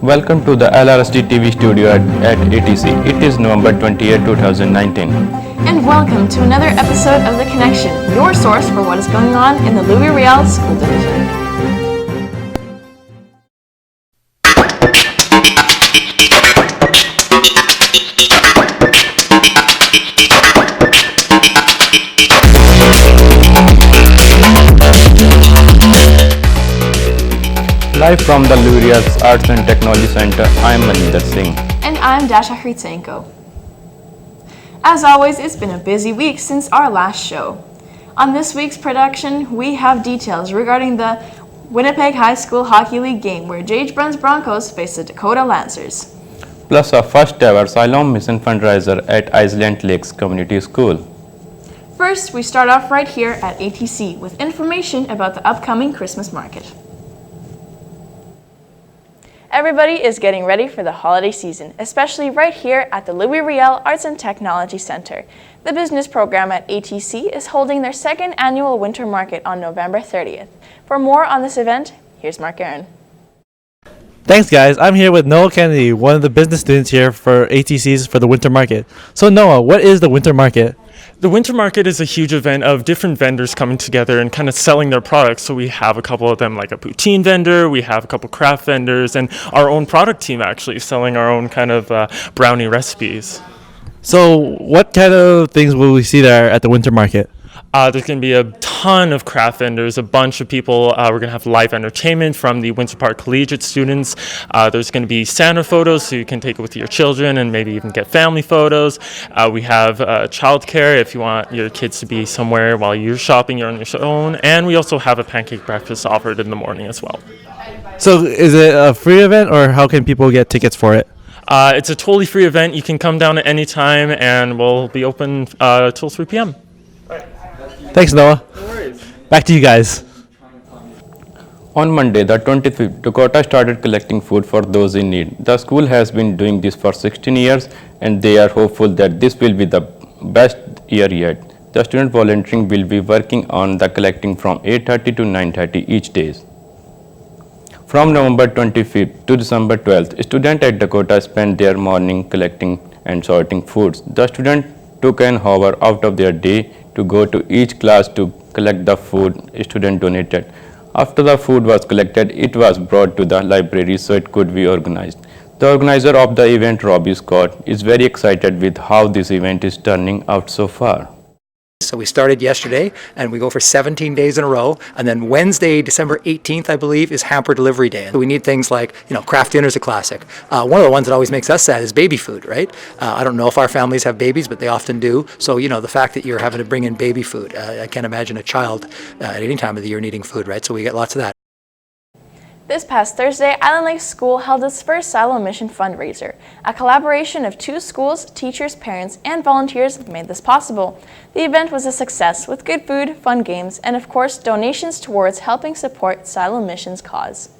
Welcome to the LRSD TV studio at ATC. It is November 28, 2019. And welcome to another episode of The Connection, your source for what is going on in the Riel School Division. Live from the Riel's Arts and Technology Center, I am Maninder Singh. And I'm Dasha Hritsenko. As always, it's been a busy week since our last show. On this week's production, we have details regarding the Winnipeg High School Hockey League game where J.H. Bruns Broncos face the Dakota Lancers. Plus a first ever Siloam Mission fundraiser at Island Lakes Community School. First, we start off right here at ATC with information about the upcoming Christmas market. Everybody is getting ready for the holiday season, especially right here at the Riel Arts and Technology Center. The business program at ATC is holding their second annual winter market on November 30th. For more on this event, here's Mark Aaron. Thanks, guys. I'm here with Noah Kennedy, one of the business students here for ATC's for the winter market. So Noah, what is the winter market? The winter market is a huge event of different vendors coming together and kind of selling their products. So we have a couple of them like a poutine vendor, we have a couple craft vendors, and our own product team actually selling our own kind of brownie recipes. So what kind of things will we see there at the winter market? There's going to be a ton of craft vendors, a bunch of people. We're going to have live entertainment from the Windsor Park Collegiate students. There's going to be Santa photos, so you can take it with your children and maybe even get family photos. We have childcare if you want your kids to be somewhere while you're shopping, you're on your own. And we also have a pancake breakfast offered in the morning as well. So is it a free event, or how can people get tickets for it? It's a totally free event. You can come down at any time, and we'll be open till 3 p.m. Thanks, Noah. No worries. Back to you guys. On Monday, the 25th, Dakota started collecting food for those in need. The school has been doing this for 16 years, and they are hopeful that this will be the best year yet. The student volunteering will be working on the collecting from 8:30 to 9:30 each day. From November 25th to December 12th, students at Dakota spent their morning collecting and sorting foods. The students took an hour out of their day to go to each class to collect the food student donated. After the food was collected, it was brought to the library so it could be organized. The organizer of the event, Robbie Scott, is very excited with how this event is turning out so far. So we started yesterday and we go for 17 days in a row, and then Wednesday, December 18th, I believe, is hamper delivery day. So we need things like, craft dinner is a classic. One of the ones that always makes us sad is baby food, right? I don't know if our families have babies, but they often do. So, the fact that you're having to bring in baby food, I can't imagine a child at any time of the year needing food, right? So we get lots of that. This past Thursday, Island Lakes School held its first Silo Mission fundraiser. A collaboration of 2 schools, teachers, parents, and volunteers made this possible. The event was a success with good food, fun games, and of course, donations towards helping support Silo Mission's cause.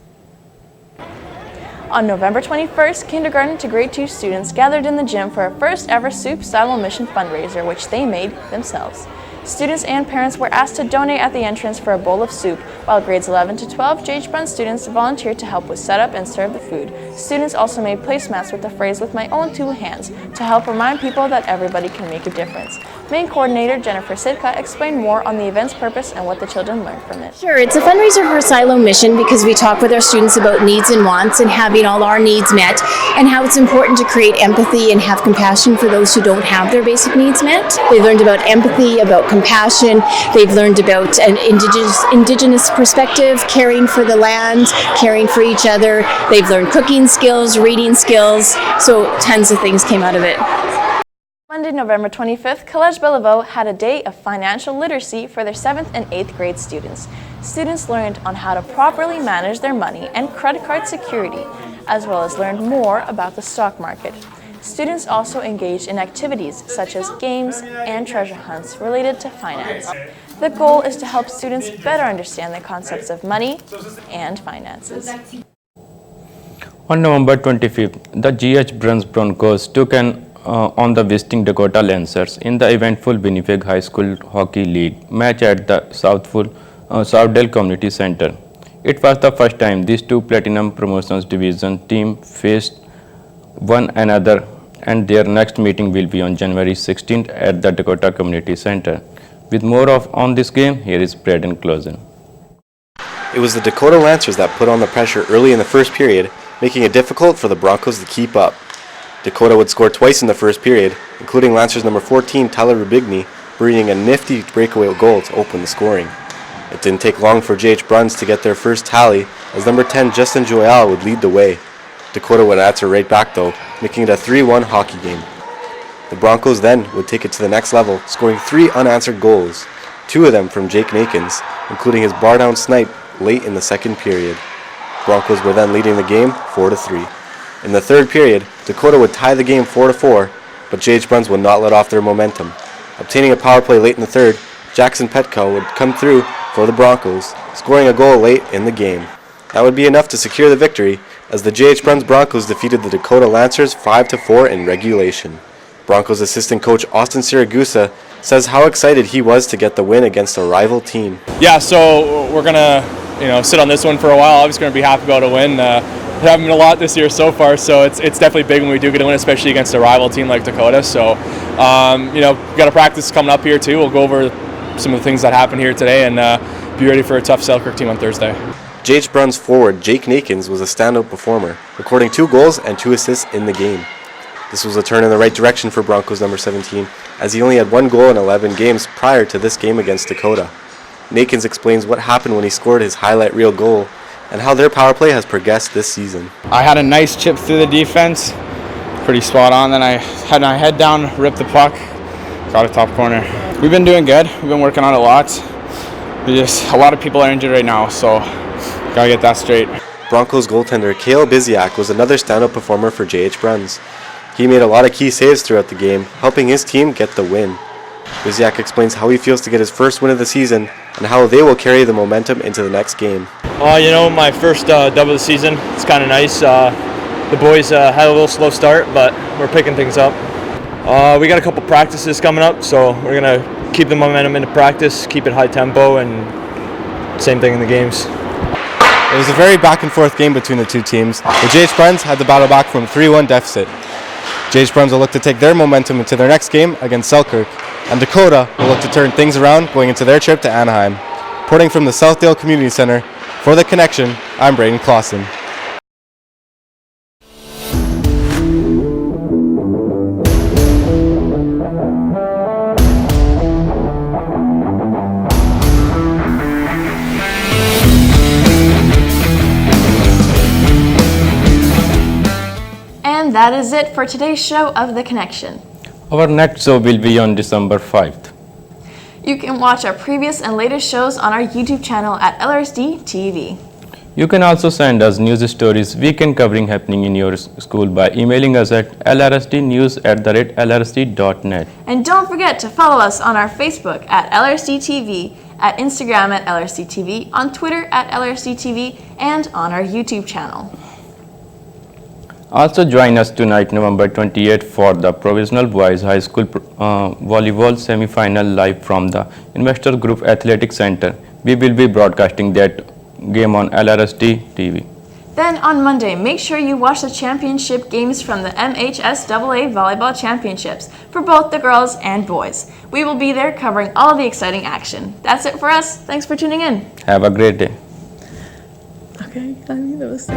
On November 21st, kindergarten to grade 2 students gathered in the gym for a first ever Soup Silo Mission fundraiser, which they made themselves. Students and parents were asked to donate at the entrance for a bowl of soup, while grades 11 to 12 J.H. Bruns students volunteered to help with setup and serve the food. Students also made placemats with the phrase "with my own 2 hands" to help remind people that everybody can make a difference. Main coordinator Jennifer Sitka explained more on the event's purpose and what the children learned from it. Sure, it's a fundraiser for Silo Mission because we talk with our students about needs and wants and having all our needs met, and how it's important to create empathy and have compassion for those who don't have their basic needs met. They learned about empathy, about compassion. They've learned about an indigenous perspective, caring for the land, caring for each other. They've learned cooking skills, reading skills, so tons of things came out of it. Monday, November 25th, College Bellevue had a day of financial literacy for their 7th and 8th grade students. Students learned on how to properly manage their money and credit card security, as well as learned more about the stock market. Students also engaged in activities such as games and treasure hunts related to finance. The goal is to help students better understand the concepts of money and finances. On November 25th, the J.H. Bruns Broncos took on the visiting Dakota Lancers in the eventful Winnipeg High School Hockey League match at the Southdale Community Center. It was the first time these two Platinum Promotions Division teams faced one another, and their next meeting will be on January 16th at the Dakota Community Center. With more on this game, here is Braden Closen. It was the Dakota Lancers that put on the pressure early in the first period, making it difficult for the Broncos to keep up. Dakota would score twice in the first period, including Lancers number 14 Tyler Rubigny bringing a nifty breakaway goal to open the scoring. It didn't take long for JH Bruns to get their first tally, as number 10 Justin Joyal would lead the way. Dakota would answer right back though, making it a 3-1 hockey game. The Broncos then would take it to the next level, scoring 3 unanswered goals, 2 of them from Jake Nakins, including his bar-down snipe late in the second period. Broncos were then leading the game 4-3. In the third period, Dakota would tie the game 4-4, but JH Bruns would not let off their momentum. Obtaining a power play late in the third, Jackson Petco would come through for the Broncos, scoring a goal late in the game. That would be enough to secure the victory, as the JH Bruns Broncos defeated the Dakota Lancers 5-4 in regulation. Broncos assistant coach Austin Siragusa says how excited he was to get the win against a rival team. Yeah, so we're gonna, sit on this one for a while. Obviously, gonna be happy about a win. We haven't been a lot this year so far, so it's definitely big when we do get a win, especially against a rival team like Dakota. So, we got a practice coming up here too. We'll go over some of the things that happened here today and be ready for a tough Selkirk team on Thursday. JH Bruns forward Jake Nakins was a standout performer, recording 2 goals and 2 assists in the game. This was a turn in the right direction for Broncos number 17, as he only had 1 goal in 11 games prior to this game against Dakota. Nakins explains what happened when he scored his highlight reel goal and how their power play has progressed this season. I had a nice chip through the defense, pretty spot on. Then I had my head down, ripped the puck, got a top corner. We've been doing good. We've been working on it a lot. A lot of people are injured right now, so gotta get that straight. Broncos goaltender Cale Biziak was another standout performer for JH Bruns. He made a lot of key saves throughout the game, helping his team get the win. Biziak explains how he feels to get his first win of the season and how they will carry the momentum into the next game. My first dub of the season. It's kind of nice. The boys had a little slow start, but we're picking things up. We got a couple practices coming up, so we're going to keep the momentum into practice, keep it high tempo, and same thing in the games. It was a very back and forth game between the two teams. The JH Bruns had to battle back from a 3-1 deficit. JH Bruns will look to take their momentum into their next game against Selkirk, and Dakota will look to turn things around going into their trip to Anaheim. Reporting from the Southdale Community Center, for The Connection, I'm Braden Clausen. And that is it for today's show of The Connection. Our next show will be on December 5th. You can watch our previous and latest shows on our YouTube channel at LRSD TV. You can also send us news stories, weekend covering happening in your school by emailing us at lrsdnews@lrsd.net. And don't forget to follow us on our Facebook at LRSD TV, at Instagram at LRSD TV, on Twitter at LRSD TV, and on our YouTube channel. Also join us tonight, November 28th, for the Provisional Boys High School Volleyball Semi-Final live from the Investor Group Athletic Center. We will be broadcasting that game on LRSD TV. Then on Monday, make sure you watch the championship games from the MHSAA Volleyball Championships for both the girls and boys. We will be there covering all the exciting action. That's it for us. Thanks for tuning in. Have a great day. Okay, I think that was